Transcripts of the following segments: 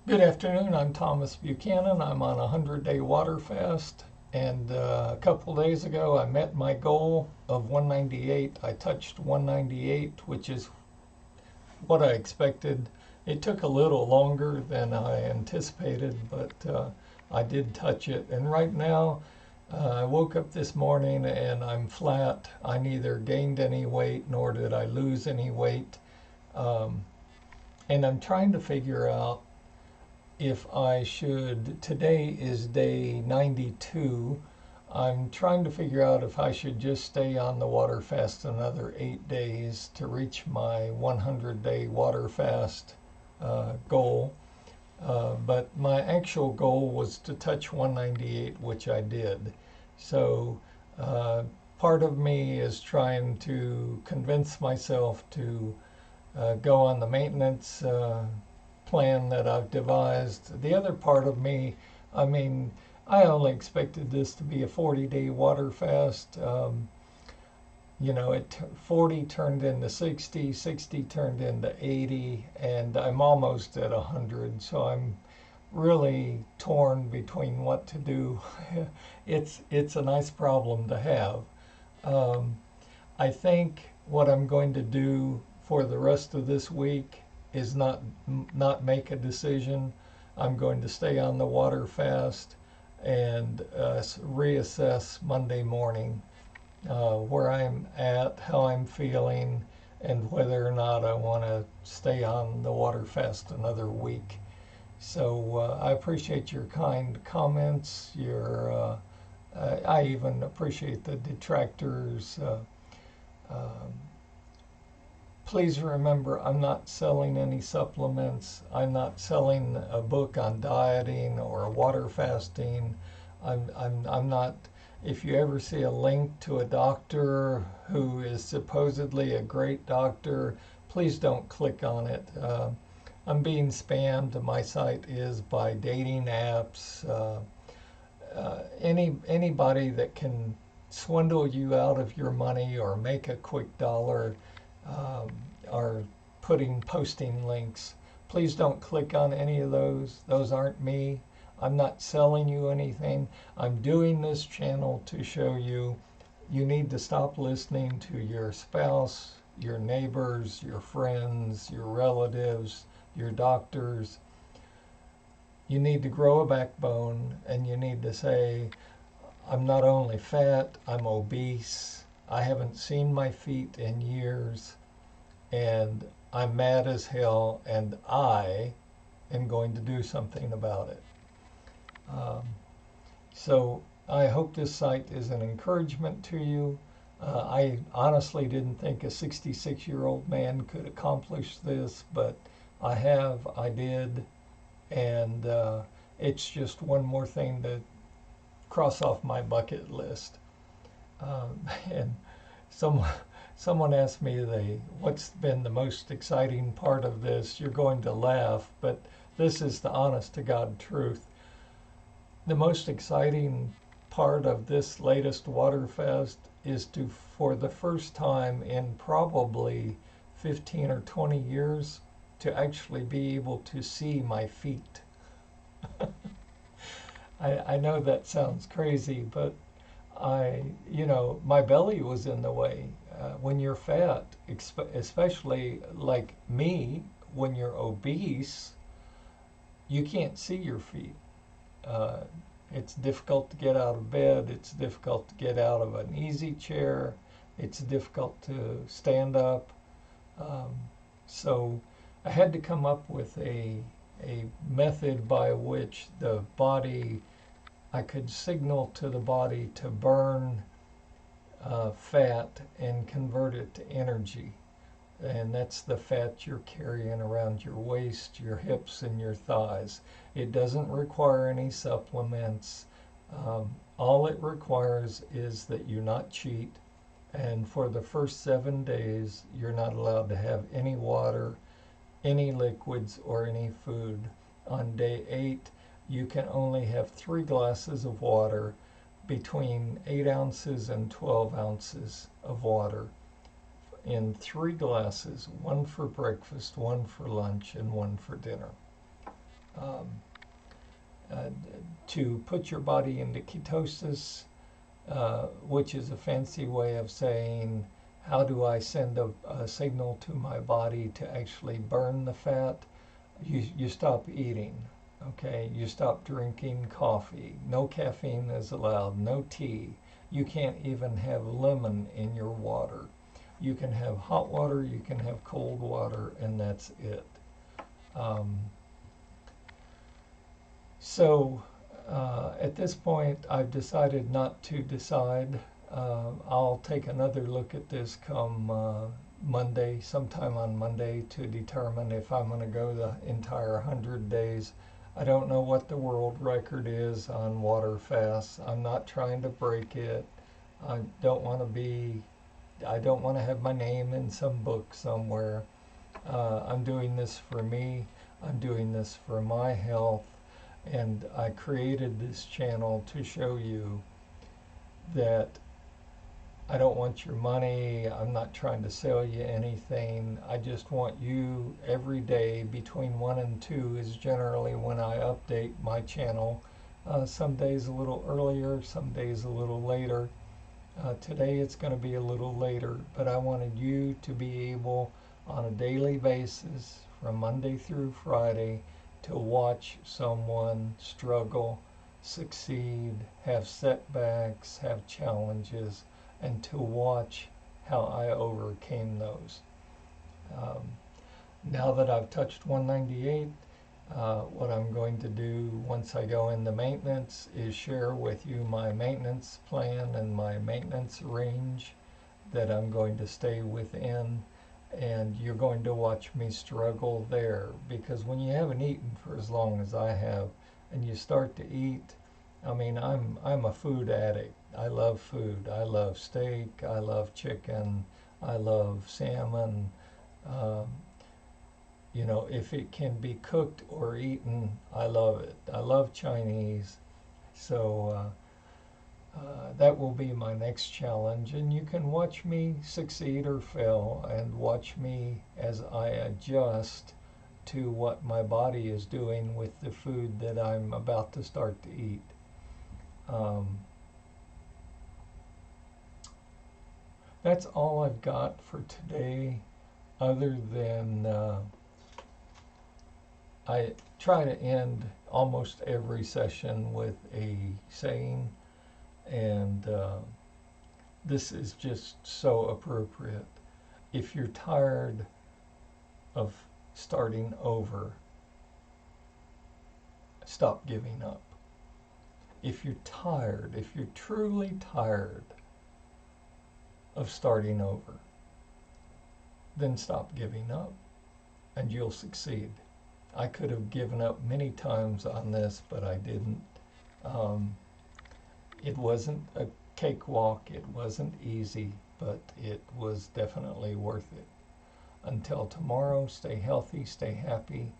Good afternoon. I'm Thomas Buchanan. I'm on a 100-day water fast. And a couple days ago, I met my goal of 198. I touched 198, which is what I expected. It took a little longer than I anticipated, but I did touch it. And right now, I woke up this morning and I'm flat. I neither gained any weight nor did I lose any weight. Um, and I'm trying to figure out if I should. Today is day 92. I'm trying to figure out if I should just stay on the water fast another 8 days to reach my 100-day water fast goal. But my actual goal was to touch 198, which I did. So uh, part of me is trying to convince myself to go on the maintenance plan that I've devised. The other part of me, I mean, I only expected this to be a 40-day water fast. 40 turned into 60, 60 turned into 80, and I'm almost at 100. So I'm really torn between what to do. It's a nice problem to have. Um, I think what I'm going to do for the rest of this week is not make a decision. I'm going to stay on the water fast and reassess Monday morning where I'm at, how I'm feeling, and whether or not I want to stay on the water fast another week. So I appreciate your kind comments. I even appreciate the detractors. Um, Please remember, I'm not selling any supplements. I'm not selling a book on dieting or water fasting. I'm not. If you ever see a link to a doctor who is supposedly a great doctor, please don't click on it. I'm being spammed. My site is by dating apps. Anybody that can swindle you out of your money or make a quick dollar um, are posting links. Please don't click on any of those. Those aren't me. I'm not selling you anything. I'm doing this channel to show you you need to stop listening to your spouse, your neighbors, your friends, your relatives, your doctors. You need to grow a backbone and you need to say, I'm not only fat, I'm obese. I haven't seen my feet in years and I'm mad as hell and I am going to do something about it. Um, so I hope this site is an encouragement to you. I honestly didn't think a 66-year-old man could accomplish this, but I did, and it's just one more thing to cross off my bucket list. And someone someone asked me what's been the most exciting part of this. You're going to laugh, but this is the honest to God truth. The most exciting part of this latest water fast is to, for the first time in probably 15 or 20 years, to actually be able to see my feet. I know that sounds crazy, but my belly was in the way. When you're fat, especially like me, when you're obese, you can't see your feet. Uh, it's difficult to get out of bed. It's difficult to get out of an easy chair. It's difficult to stand up. Um, so I had to come up with a method by which I could signal to the body to burn fat and convert it to energy. And that's the fat you're carrying around your waist, your hips, and your thighs. It doesn't require any supplements. All it requires is that you not cheat. And for the first 7 days, you're not allowed to have any water, any liquids, or any food. On day 8, you can only have 3 glasses of water, between 8 ounces and 12 ounces of water in 3 glasses, one for breakfast, one for lunch, and one for dinner. Um, uh, to put your body into ketosis, which is a fancy way of saying, how do I send a signal to my body to actually burn the fat? You stop eating, okay? You stop drinking coffee. No caffeine is allowed, no tea. You can't even have lemon in your water. You can have hot water, you can have cold water, and that's it. Um, So at this point, I've decided not to decide. I'll take another look at this come Monday, sometime on Monday, to determine if I'm going to go the entire 100 days. I don't know what the world record is on water fasts. I'm not trying to break it. I don't want to be, I don't want to have my name in some book somewhere. I'm doing this for me. I'm doing this for my health. And I created this channel to show you that I don't want your money. I'm not trying to sell you anything. I just want you every day between 1 and 2 is generally when I update my channel. Some days a little earlier, some days a little later. Today it's going to be a little later, but I wanted you to be able on a daily basis from Monday through Friday to watch someone struggle, succeed, have setbacks, have challenges, and to watch how I overcame those. Um, Now that I've touched 198, what I'm going to do once I go into maintenance is share with you my maintenance plan and my maintenance range that I'm going to stay within, and you're going to watch me struggle there, because when you haven't eaten for as long as I have and you start to eat, I mean, I'm a food addict. I love food. I love steak, I love chicken, I love salmon. um, you know, if it can be cooked or eaten, I love it. I love Chinese. So that will be my next challenge. And you can watch me succeed or fail and watch me as I adjust to what my body is doing with the food that I'm about to start to eat. Um, that's all I've got for today, other than I try to end almost every session with a saying, and this is just so appropriate. If you're tired of starting over, stop giving up. If you're tired, if you're truly tired of starting over, then stop giving up and you'll succeed. I could have given up many times on this, but I didn't. It wasn't a cakewalk, it wasn't easy, but it was definitely worth it. Until tomorrow, stay healthy, stay happy,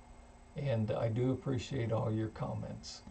and I do appreciate all your comments.